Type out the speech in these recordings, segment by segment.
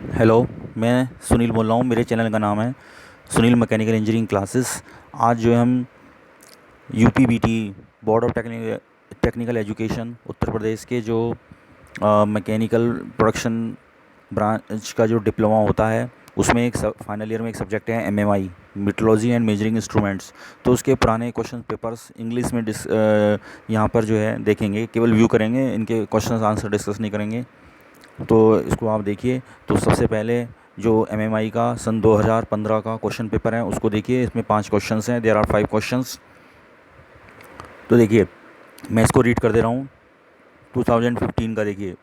Hello. मैं सुनील बोल रहा हूँ। मेरे चैनल का नाम है सुनील मैकेनिकल इंजीनियरिंग क्लासेस। आज जो है हम यूपीबीटी board of technical education Uttar Pradesh के जो मैकेनिकल प्रोडक्शन ब्रांच का जो डिप्लोमा होता है उसमें एक फाइनल ईयर में एक सब्जेक्ट है MMI, metrology and measuring instruments. तो उसके पुराने क्वेश्चन पेपर्स इंग्लिश में यहाँ पर जो है देखेंगे, केवल व्यू करेंगे, इनके क्वेश्चन आंसर डिस्कस नहीं करेंगे। तो इसको आप देखिए। तो सबसे पहले जो एमएमआई का सन 2015 का क्वेश्चन पेपर है उसको देखिए। इसमें 5 क्वेश्चंस हैं, देयर आर 5 क्वेश्चंस। तो देखिए, मैं इसको रीड कर दे रहा हूँ। 2015 का देखिए।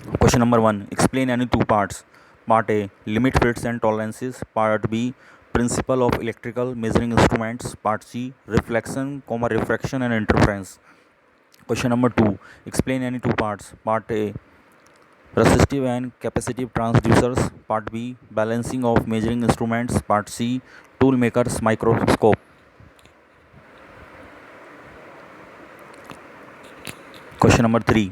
Question number 1, explain any two parts. Part A, limit fits and tolerances. Part B, principle of electrical measuring instruments. Part C, reflection comma refraction and interference. Question number 2, explain any two parts. Part A, resistive and capacitive transducers. Part B, balancing of measuring instruments. Part C, tool makers microscope. Question number 3,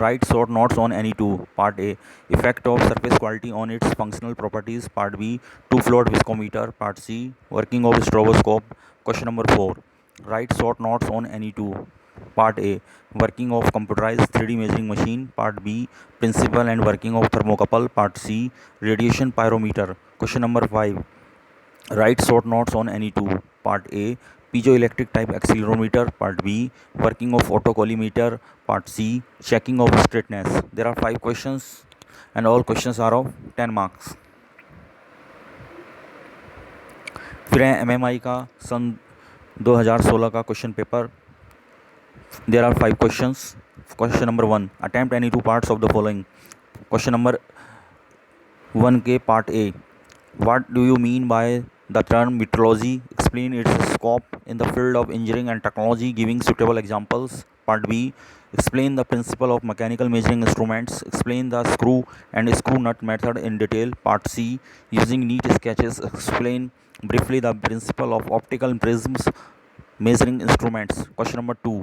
write short notes on any two. Part A, effect of surface quality on its functional properties. Part B, two float viscometer. Part C, working of stroboscope. Question number 4, write short notes on any two. Part A, working of computerized 3D measuring machine. Part B, principle and working of thermocouple. Part C, radiation pyrometer. Question number 5, write short notes on any two. Part A, piezoelectric type accelerometer. Part B, working of autocollimeter. Part C, checking of straightness. There are 5 questions and all questions are of 10 marks. फिर है MMI का सन 2016 का question paper. There are 5 questions. Question number 1, attempt any two parts of the following. Question number 1 के part A, what do you mean by the term metrology? Explain its scope in the field of engineering and technology, giving suitable examples. Part B, explain the principle of mechanical measuring instruments. Explain the screw and screw nut method in detail. Part C, using neat sketches, explain briefly the principle of optical prisms measuring instruments. Question number 2,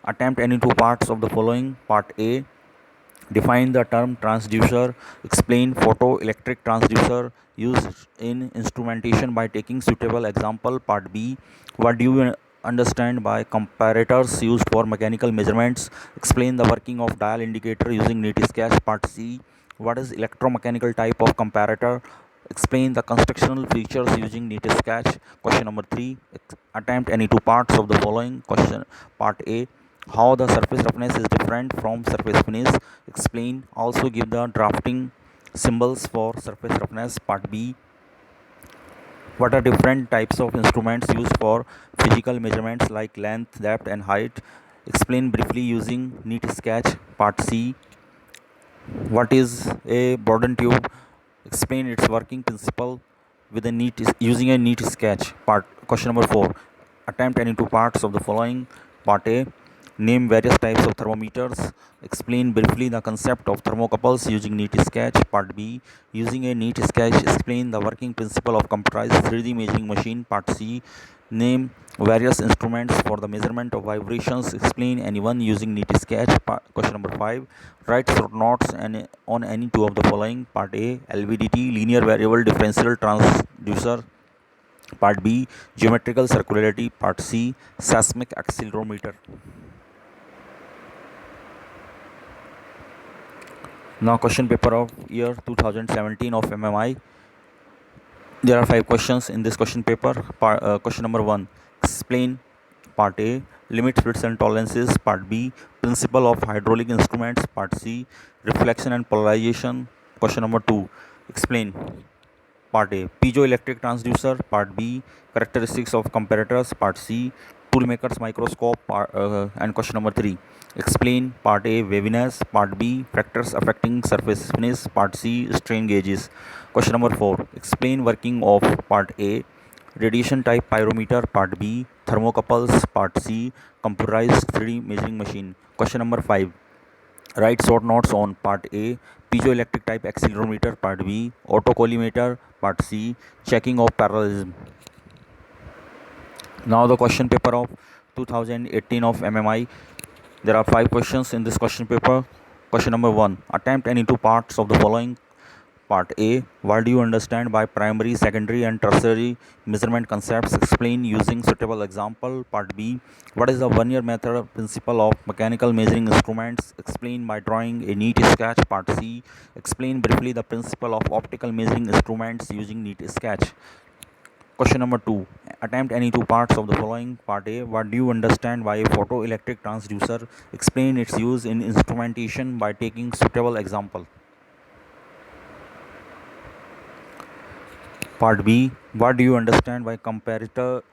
attempt any two parts of the following. Part A, define the term transducer. Explain photoelectric transducer used in instrumentation by taking suitable example. Part B, what do you understand by comparators used for mechanical measurements? Explain the working of dial indicator using neat sketch. Part C, what is electromechanical type of comparator? Explain the constructional features using neat sketch. Question number 3, attempt any two parts of the following. Question part A, how the surface roughness is different from surface finish. Explain, also give the drafting symbols for surface roughness. Part B, what are different types of instruments used for physical measurements like length, depth and height. Explain briefly using neat sketch. Part C, what is a Bourdon tube? Explain its working principle with a neat using a neat sketch. Question number 4, attempt any two parts of the following. Part A, name various types of thermometers. Explain briefly the concept of thermocouples using neat sketch. Part B, using a neat sketch, explain the working principle of computerized 3D measuring machine. Part C, name various instruments for the measurement of vibrations. Explain any one using neat sketch. Question number 5, write short notes on any two of the following. Part A, LVDT, linear variable differential transducer. Part B, geometrical circularity. Part C, seismic accelerometer. Now question paper of year 2017 of MMI. There are 5 questions in this question paper. Question number 1, explain. Part A, limit fits and tolerances. Part B, principle of hydraulic instruments. Part C, reflection and polarization. Question number 2, explain. Part A, piezoelectric transducer. Part B, characteristics of comparators. Part C, toolmaker's microscope. And question number 3, explain. Part A, waviness. Part B, factors affecting surface finish. Part C, strain gauges. Question number 4, explain working of. Part A, radiation type pyrometer. Part B, thermocouples. Part C, computerized 3D measuring machine. Question number 5, write short notes on. Part A, piezoelectric type accelerometer. Part B, autocollimeter. Part C, checking of parallelism. Now the question paper of 2018 of MMI. There are 5 questions in this question paper. Question number 1, attempt any two parts of the following. Part A. What do you understand by primary, secondary, and tertiary measurement concepts? Explain using suitable example. Part B. What is the one-year method principle of mechanical measuring instruments? Explain by drawing a neat sketch. Part C. Explain briefly the principle of optical measuring instruments using neat sketch. Question number 2. Attempt any two parts of the following. Part A. What do you understand by a photoelectric transducer? Explain its use in instrumentation by taking suitable example. Part B. What do you understand by comparators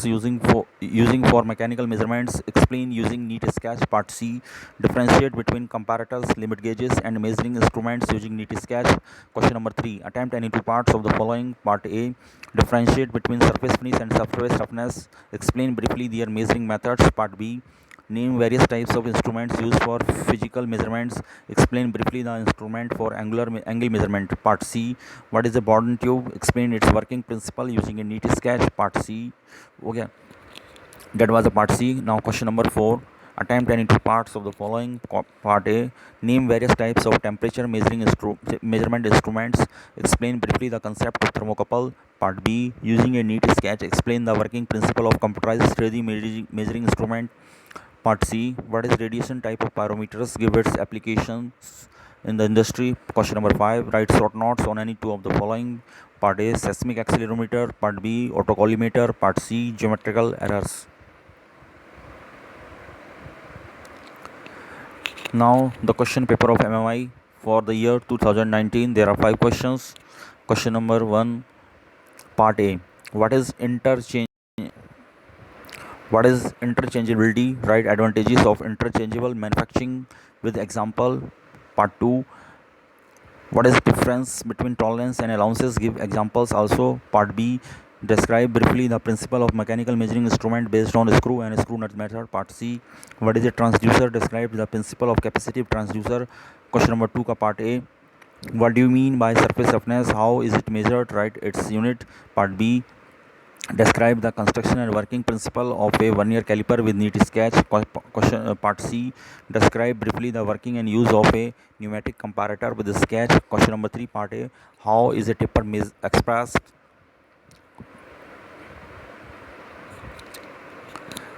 using for mechanical measurements? Explain using neat sketch. Part C. Differentiate between comparators, limit gauges, and measuring instruments using neat sketch. Question number 3. Attempt any two parts of the following. Part A. Differentiate between surface finish and surface roughness. Explain briefly their measuring methods. Part B. Name various types of instruments used for physical measurements. Explain briefly the instrument for angle measurement. Part C. What is a Bourdon tube? Explain its working principle using a neat sketch. Part C. Okay, that was a part C. Now question number 4. Attempt any two parts of the following. Part A. Name various types of temperature measurement instruments. Explain briefly the concept of thermocouple. Part B. Using a neat sketch, explain the working principle of computerized 3D measuring instrument. Part C. What is radiation type of pyrometers? Give its applications in the industry. Question number 5. Write short notes on any two of the following. Part A. Seismic accelerometer. Part B. Autocollimator. Part C. Geometrical errors. Now the question paper of MMI for the year 2019. There are 5 questions. Question number 1. Part A. What is interchangeability? Write advantages of interchangeable manufacturing with example. Part 2. What is the difference between tolerance and allowances? Give examples also. Part B. Describe briefly the principle of mechanical measuring instrument based on screw and screw nut method. Part C. What is a transducer? Describe the principle of capacitive transducer. Question number 2 ka part A. What do you mean by surface roughness? How is it measured? Write its unit. Part B. Describe the construction and working principle of a vernier caliper with neat sketch. Part C. Describe briefly the working and use of a pneumatic comparator with a sketch. Question number 3 part A. How is a taper expressed?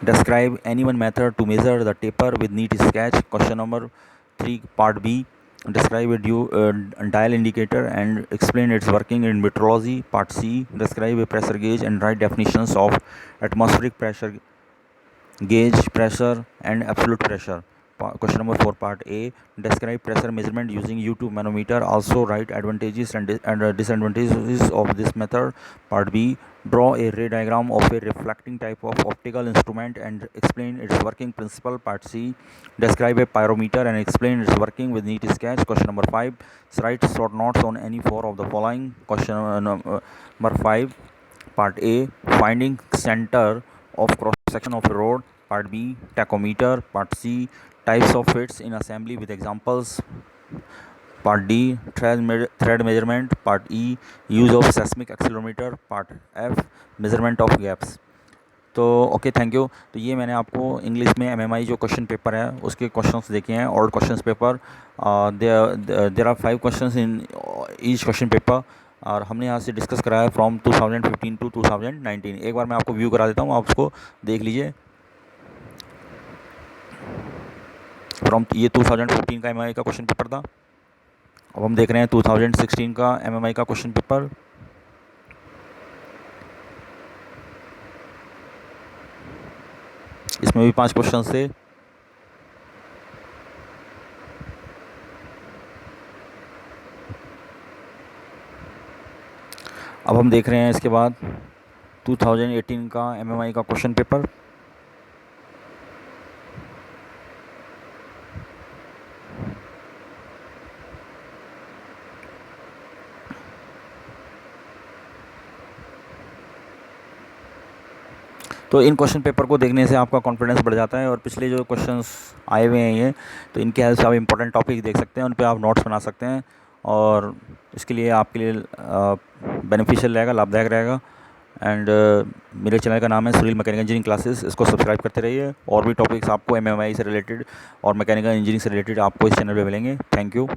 Describe any one method to measure the taper with neat sketch. Question number 3 part B. Describe a dial indicator and explain its working in metrology. Part C. Describe a pressure gauge and write definitions of atmospheric pressure gauge, pressure, and absolute pressure. Question number 4 part A. Describe pressure measurement using U2 manometer. Also write advantages and disadvantages of this method. Part B. Draw a ray diagram of a reflecting type of optical instrument and explain its working principle. Part C. Describe a pyrometer and explain its working with neat sketch. Question number 5. Write short notes on any 4 of the following. Question number 5 part A. Finding center of cross section of a rod. Part B. Tachometer. Part C. Types of fits in assembly with examples. Part D. Thread measurement. Part E. Use of seismic accelerometer. Part F. Measurement of gaps. तो okay thank you. तो ये मैंने आपको English में MMI जो question paper है उसके questions देखे हैं। Old questions paper there are 5 questions in each question paper और हमने यहाँ से डिस्कस कराया है फ्रॉम 2015 टू 2019। एक बार मैं आपको व्यू करा देता हूँ, आप उसको देख लीजिए। फ्रॉम ये 2015 का एमएमआई का क्वेश्चन पेपर था। अब हम देख रहे हैं 2016 का एमएमआई का क्वेश्चन पेपर। इसमें भी 5 क्वेश्चन थे। अब हम देख रहे हैं इसके बाद 2018 का एमएमआई का क्वेश्चन पेपर। तो इन क्वेश्चन पेपर को देखने से आपका कॉन्फिडेंस बढ़ जाता है और पिछले जो क्वेश्चंस आए हुए हैं ये तो इनके हेल्प से आप इंपॉर्टेंट टॉपिक देख सकते हैं, उन पे आप नोट्स बना सकते हैं और इसके लिए आपके लिए बेनिफिशियल रहेगा, लाभदायक रहेगा। एंड मेरे चैनल का नाम है सुनील मैकेनिकल इंजीनियरिंग क्लासेस, इसको सब्सक्राइब करते रहिए। और भी टॉपिक्स आपको एमएमआई से रिलेटेड और मैकेनिकल इंजीनियरिंग से रिलेटेड आपको इस चैनल पे मिलेंगे। Thank you.